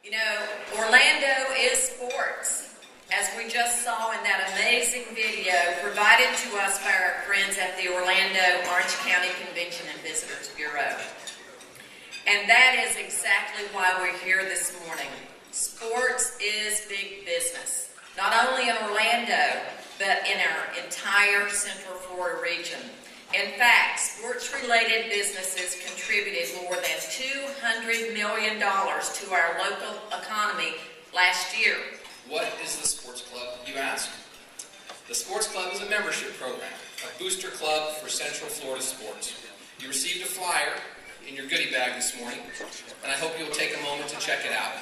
You know, Orlando is sports, as we just saw in that amazing video provided to us by our friends at the Orlando Orange County Convention and Visitors Bureau. And that is exactly why we're here this morning. Sports is big business, not only in Orlando, but in our entire Central Florida region. In fact, sports-related businesses contributed more than $200 million to our local economy last year. What is the Sports Club, you ask? The Sports Club is a membership program, a booster club for Central Florida sports. You received a flyer in your goodie bag this morning, and I hope you'll take a moment to check it out.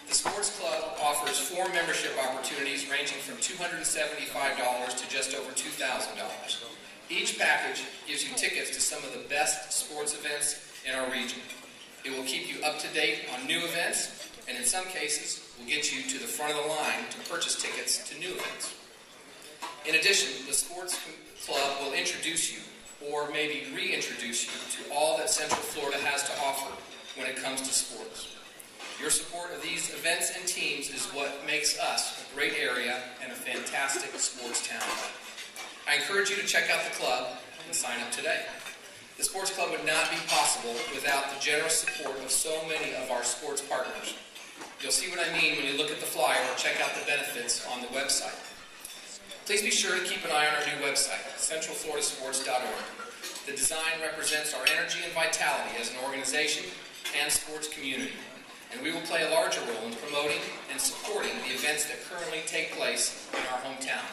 The Sports Club offers 4 membership opportunities ranging from $275 to just over $2,000. Each package gives you tickets to some of the best sports events in our region. It will keep you up to date on new events, and in some cases, will get you to the front of the line to purchase tickets to new events. In addition, the Sports Club will introduce you, or maybe reintroduce you, to all that Central Florida has to offer when it comes to sports. Your support of these events and teams is what makes us a great area and a fantastic sports town. I encourage you to check out the club and sign up today. The Sports Club would not be possible without the generous support of so many of our sports partners. You'll see what I mean when you look at the flyer or check out the benefits on the website. Please be sure to keep an eye on our new website, centralfloridasports.org. The design represents our energy and vitality as an organization and sports community, and we will play a larger role in promoting and supporting the events that currently take place in our hometown.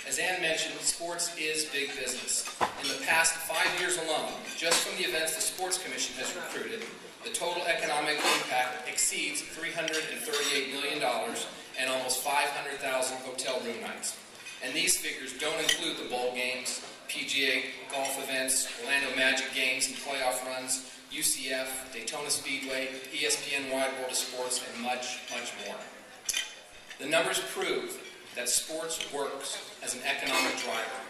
As Ann mentioned, sports is big business. In the past 5 years alone, just from the events the Sports Commission has recruited, the total economic impact exceeds $338 million and almost 500,000 hotel room nights. And these figures don't include the bowl games, PGA golf events, Orlando Magic games and playoff runs, UCF, Daytona Speedway, ESPN Wide World of Sports, and much, much more. The numbers prove that sports works as an economic driver.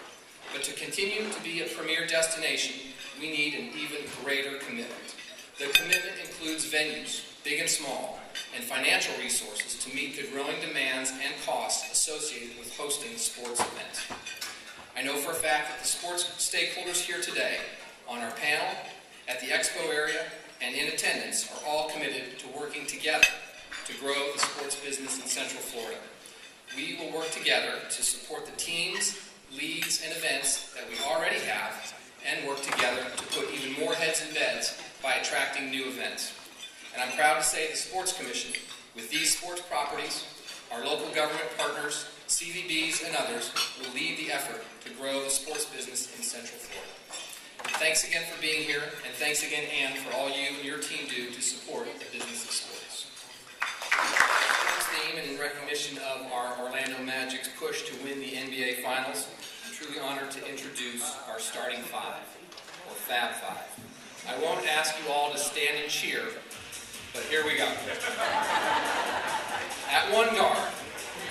But to continue to be a premier destination, we need an even greater commitment. The commitment includes venues, big and small, and financial resources to meet the growing demands and costs associated with hosting sports events. I know for a fact that the sports stakeholders here today, on our panel, at the expo area, and in attendance, are all committed to working together to grow the sports business in Central Florida. We will work together to support the teams, leagues, and events that we already have, and work together to put even more heads in beds by attracting new events. And I'm proud to say the Sports Commission, with these sports properties, our local government partners, CVBs, and others, will lead the effort to grow the sports business in Central Florida. Thanks again for being here, and thanks again, Ann, for all you and your team do to support the business of sports. Theme, and in recognition of our Orlando Magic's push to win the NBA Finals, I'm truly honored to introduce our starting 5, or Fab 5. I won't ask you all to stand and cheer, but here we go. At one guard,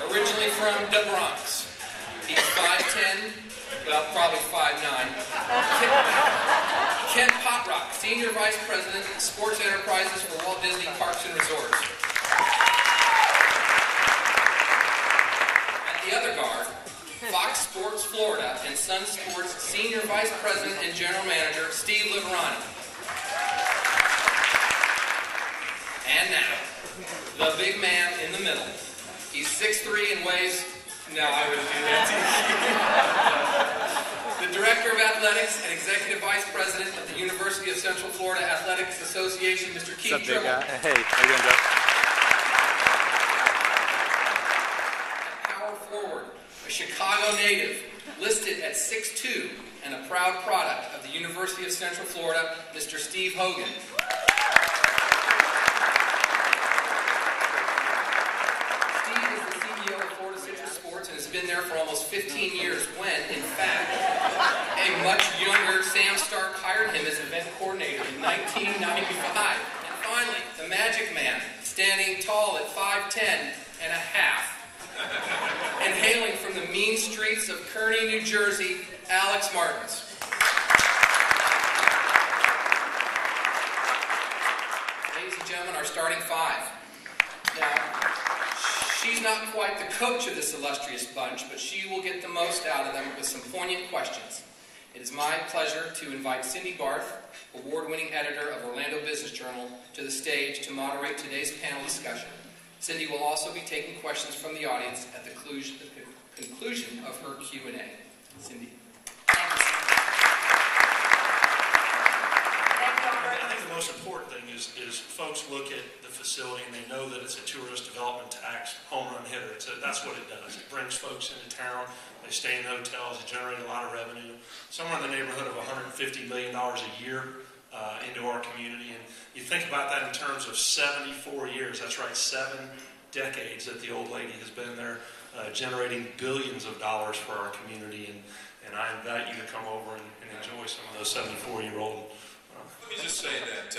originally from the Bronx, he's 5'10", well, probably 5'9". Kent Potrock, Senior Vice President, Sports Enterprises for Walt Disney Parks and Resorts. The other guard, Fox Sports Florida and Sun Sports Senior Vice President and General Manager, Steve Liverani. And now, the big man in the middle. He's 6'3" and weighs... No, I wouldn't do that to you. The Director of Athletics and Executive Vice President of the University of Central Florida Athletics Association, Mr. Keith Tribble. Hey, how you doing, Joe? Forward, a Chicago native, listed at 6'2", and a proud product of the University of Central Florida, Mr. Steve Hogan. Steve is the CEO of Florida Citrus Sports and has been there for almost 15 years when, in fact, a much younger Sam Stark hired him as event coordinator in 1995. And finally, the Magic Man, standing tall at 5'10" and a half. And hailing from the mean streets of Kearney, New Jersey, Alex Martins. Ladies and gentlemen, our starting 5. Now, she's not quite the coach of this illustrious bunch, but she will get the most out of them with some poignant questions. It is my pleasure to invite Cindy Barth, award-winning editor of Orlando Business Journal, to the stage to moderate today's panel discussion. Cindy will also be taking questions from the audience at the conclusion of her Q&A. Cindy. Thank you, Cindy. Thank you, Albert. I think the most important thing is folks look at the facility and they know that it's a tourist development tax home run hitter. That's what it does. It brings folks into town. They stay in hotels. They generate a lot of revenue, somewhere in the neighborhood of $150 million a year into our community. And you think about that in terms of 74 years. That's right, 7 decades that the old lady has been there, generating billions of dollars for our community. And I invite you to come over and enjoy some of those 74-year-old. Let me just say that,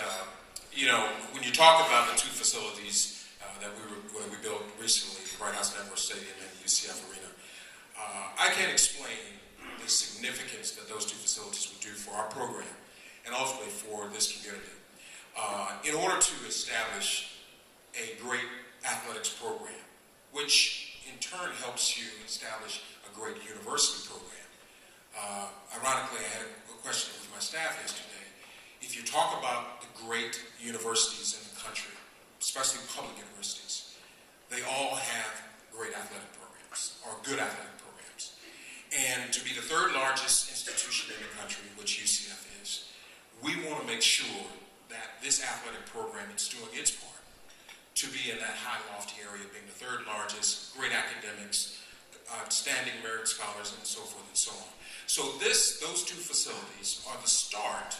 when you talk about the 2 facilities that we built recently, the Bright House Network Stadium and the UCF Arena, I can't explain the significance that those 2 facilities would do for our program and ultimately for this community. In order to establish a great athletics program, which in turn helps you establish a great university program. Ironically, I had a question with my staff yesterday. If you talk about the great universities in the country, especially public universities, they all have great athletic programs, or good athletic programs. And to be the 3rd largest institution in the country, which UCF is, we want to make sure that this athletic program is doing its part to be in that high lofty area, being the 3rd largest, great academics, outstanding merit scholars, and so forth and so on. So those 2 facilities are the start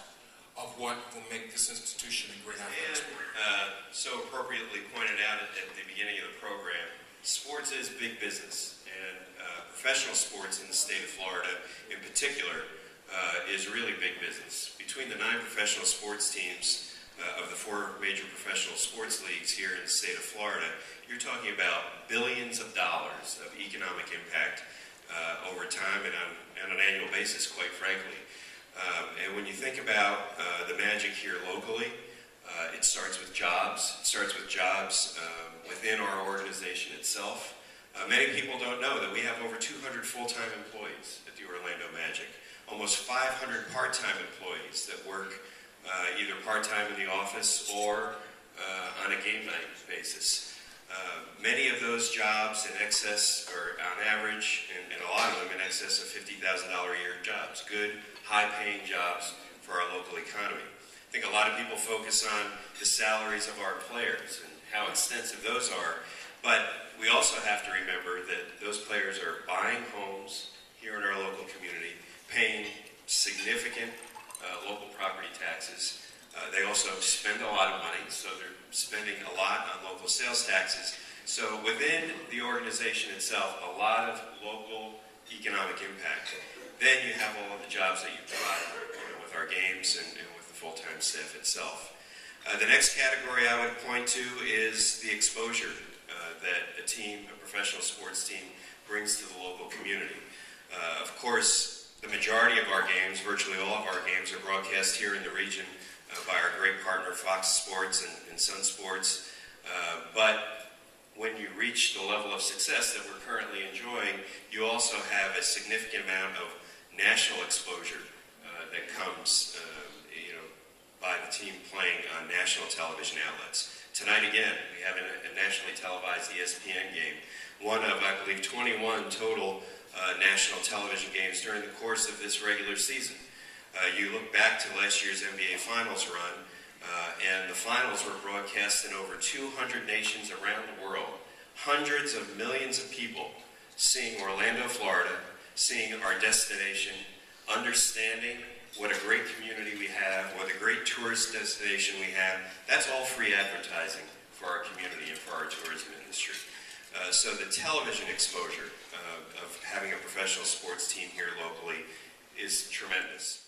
of what will make this institution a great athletics program. And so appropriately pointed out at the beginning of the program, sports is big business, and professional sports in the state of Florida in particular is really big business. Between the 9 professional sports teams of the 4 major professional sports leagues here in the state of Florida, you're talking about billions of dollars of economic impact over time and on an annual basis, quite frankly. And when you think about the magic here locally, it starts with jobs. It starts with jobs within our organization itself. Many people don't know that we have over 200 full-time employees at the Orlando Magic, almost 500 part-time employees that work either part-time in the office or on a game night basis. Many of those jobs in excess, or on average, and a lot of them in excess of $50,000 a year jobs, good, high-paying jobs for our local economy. I think a lot of people focus on the salaries of our players and how extensive those are, but we also have to remember that those players are buying homes here in our local community, paying significant local property taxes. They also spend a lot of money, so they're spending a lot on local sales taxes. So within the organization itself, a lot of local economic impact. Then you have all of the jobs that you provide with our games and with the full-time staff itself. The next category I would point to is the exposure that a professional sports team, brings to the local community. Of course, the majority of our games, virtually all of our games, are broadcast here in the region by our great partner Fox Sports and Sun Sports. But when you reach the level of success that we're currently enjoying, you also have a significant amount of national exposure that comes by the team playing on national television outlets. Tonight again, we have a nationally televised ESPN game, one of, I believe, 21 total national television games during the course of this regular season. You look back to last year's NBA Finals run, and the finals were broadcast in over 200 nations around the world. Hundreds of millions of people seeing Orlando, Florida, seeing our destination, understanding what a great community we have, what a great tourist destination we have. That's all free advertising for our community and for our tourism industry. So the television exposure of having a professional sports team here locally is tremendous.